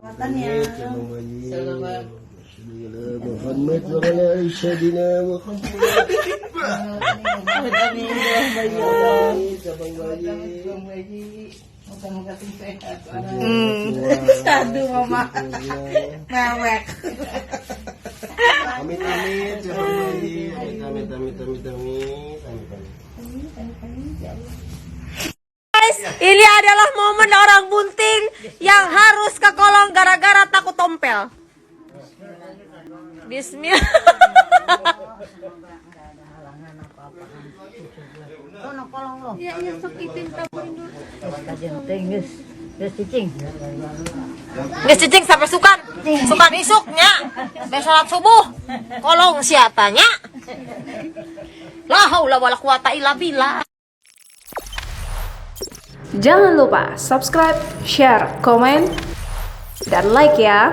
Matannya. Muhammad wa ala Aisyadina Muhammad. Aduh mama. Mewek. Amit amit jangan bayi. Amit. Guys, ini adalah momen orang bunting yang harus ke kolong gara-gara takut tompel. Bismillah. Ya, sakitin taburin dulu. Geus cicing sampai sukan isuknya. Sampai salat subuh. Kolong siatanya. La haula wala quwata illa billah. Jangan lupa subscribe, share, komen, dan like ya.